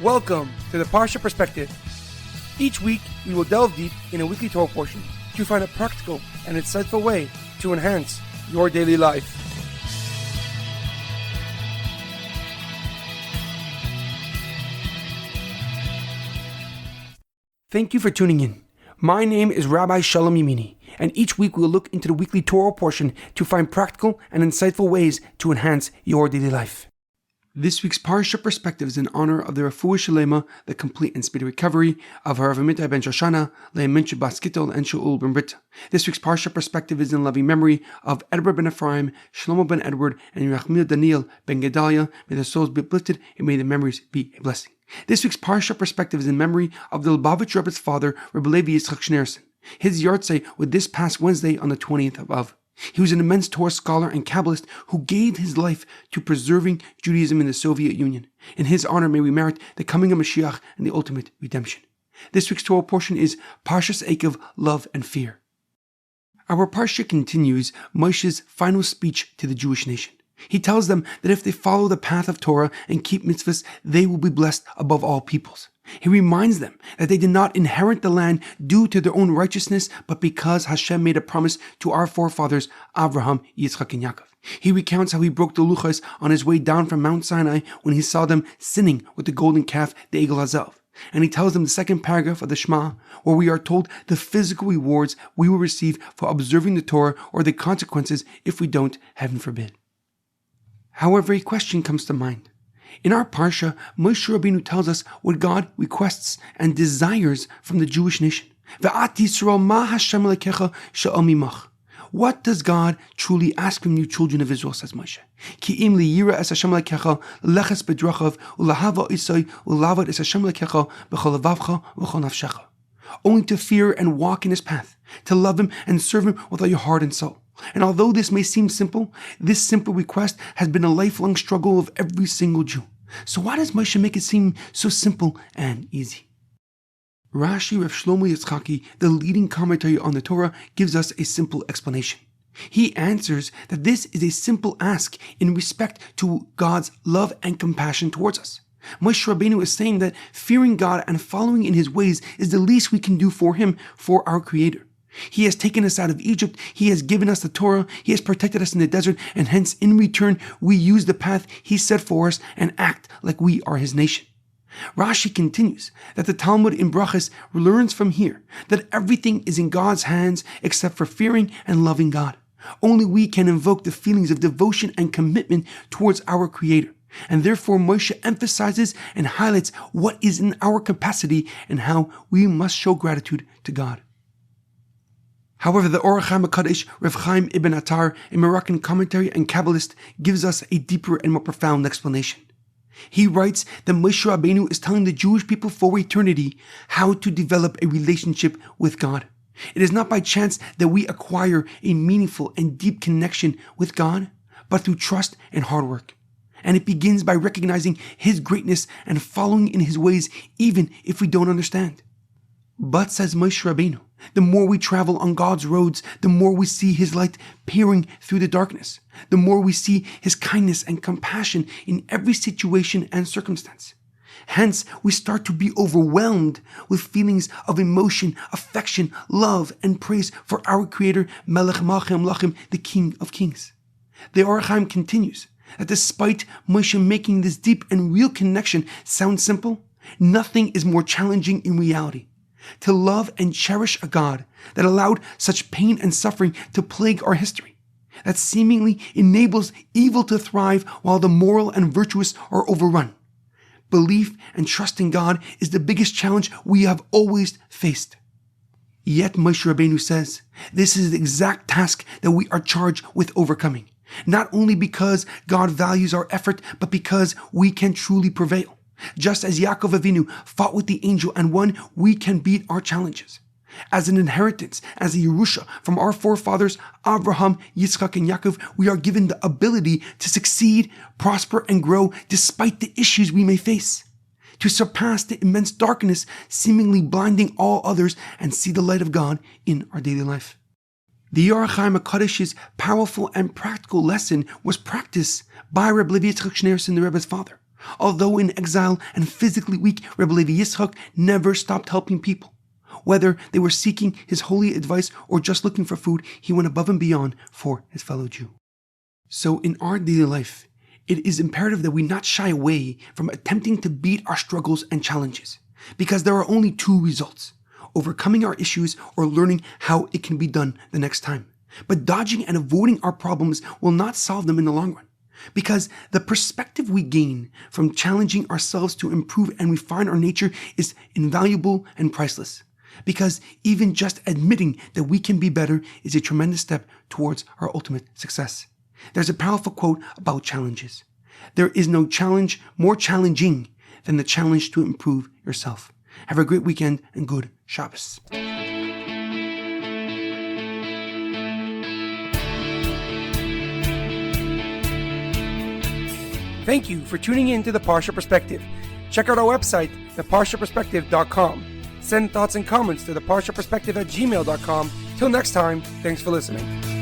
Welcome to the Parsha Perspective. Each week, we will delve deep in a weekly Torah portion to find a practical and insightful way to enhance your daily life. Thank you for tuning in. My name is Rabbi Shalom Yamini, and each week we will look into the weekly Torah portion to find practical and insightful ways to enhance your daily life. This week's Parsha Perspective is in honor of the Refuah Shlema, the complete and speedy recovery of HaRav Amitai ben Shoshanna, Leah Mintche bas Gittel, and Shaul ben Berta. This week's Parsha Perspective is in loving memory of Edward Ben Efraim, Shlomo Ben Edward, and Yirachmiel Daniel Ben Gedalia. May their souls be uplifted and may their memories be a blessing. This week's Parsha Perspective is in memory of the Lubavitcher Rebbe's father, Reb Levi Yitzchak Schneerson. His Yahrzeit was this past Wednesday on the 20th of Av. He was an immense Torah scholar and Kabbalist who gave his life to preserving Judaism in the Soviet Union. In his honor, may we merit the coming of Mashiach and the ultimate redemption. This week's Torah portion is Parshas Eikev, Love and Fear. Our Parsha continues Moshe's final speech to the Jewish nation. He tells them that if they follow the path of Torah and keep Mitzvahs, they will be blessed above all peoples. He reminds them that they did not inherit the land due to their own righteousness, but because Hashem made a promise to our forefathers, Abraham, Yitzchak, and Yaakov. He recounts how he broke the luchos on his way down from Mount Sinai when he saw them sinning with the golden calf, the Egel Hazav. And he tells them the second paragraph of the Shema, where we are told the physical rewards we will receive for observing the Torah or the consequences if we don't, heaven forbid. However, a question comes to mind. In our Parsha, Moshe Rabbeinu tells us what God requests and desires from the Jewish nation. V'at Yisrael ma Hashem lekecha she'al mimach. What does God truly ask from you, children of Israel, says Moshe? Ki im liyira es Hashem lekecha leches bedrachav ulahava isai ulavad es Hashem lekecha b'chol levavcha v'chol nafshecha. Only to fear and walk in His path, to love Him and serve Him with all your heart and soul. And although this may seem simple, this simple request has been a lifelong struggle of every single Jew. So why does Moshe make it seem so simple and easy? Rashi Rav Shlomo Yitzchaki, the leading commentary on the Torah, gives us a simple explanation. He answers that this is a simple ask in respect to God's love and compassion towards us. Moshe Rabbeinu is saying that fearing God and following in His ways is the least we can do for Him, for our Creator. He has taken us out of Egypt, He has given us the Torah, He has protected us in the desert, and hence in return we use the path He set for us and act like we are His nation. Rashi continues that the Talmud in Brachos learns from here that everything is in God's hands except for fearing and loving God. Only we can invoke the feelings of devotion and commitment towards our Creator. And therefore Moshe emphasizes and highlights what is in our capacity and how we must show gratitude to God. However, the Orach HaMakadosh, Rav Chaim Ibn Attar, a Moroccan commentary and Kabbalist, gives us a deeper and more profound explanation. He writes that Moshe Rabbeinu is telling the Jewish people for eternity how to develop a relationship with God. It is not by chance that we acquire a meaningful and deep connection with God, but through trust and hard work. And it begins by recognizing His greatness and following in His ways even if we don't understand. But, says Moshe Rabbeinu, the more we travel on God's roads, the more we see His light peering through the darkness. The more we see His kindness and compassion in every situation and circumstance. Hence, we start to be overwhelmed with feelings of emotion, affection, love, and praise for our Creator, Melech Malchim Lachim, the King of Kings. The Orach Chaim continues that despite Moshe making this deep and real connection sound simple, nothing is more challenging in reality. To love and cherish a God that allowed such pain and suffering to plague our history, that seemingly enables evil to thrive while the moral and virtuous are overrun. Belief and trust in God is the biggest challenge we have always faced. Yet Moshe Rabbeinu says, this is the exact task that we are charged with overcoming, not only because God values our effort, but because we can truly prevail. Just as Yaakov Avinu fought with the angel and won, we can beat our challenges. As an inheritance, as a Yerusha from our forefathers, Abraham, Yitzchak, and Yaakov, we are given the ability to succeed, prosper, and grow despite the issues we may face. To surpass the immense darkness seemingly blinding all others and see the light of God in our daily life. The Yirachmiel HaKadosh's powerful and practical lesson was practiced by Reb Levi Yitzchak Schneerson, the Rebbe's father, Although in exile and physically weak, Reb Levi Yitzchak never stopped helping people. Whether they were seeking his holy advice or just looking for food, he went above and beyond for his fellow Jew. So in our daily life, it is imperative that we not shy away from attempting to beat our struggles and challenges, because there are only two results: overcoming our issues or learning how it can be done the next time. But dodging and avoiding our problems will not solve them in the long run, because the perspective we gain from challenging ourselves to improve and refine our nature is invaluable and priceless. Because even just admitting that we can be better is a tremendous step towards our ultimate success. There's a powerful quote about challenges. There is no challenge more challenging than the challenge to improve yourself. Have a great weekend and good Shabbos. Thank you for tuning in to the Parsha Perspective. Check out our website, theparshaperspective.com. Send thoughts and comments to theparshaperspective@gmail.com. Till next time, thanks for listening.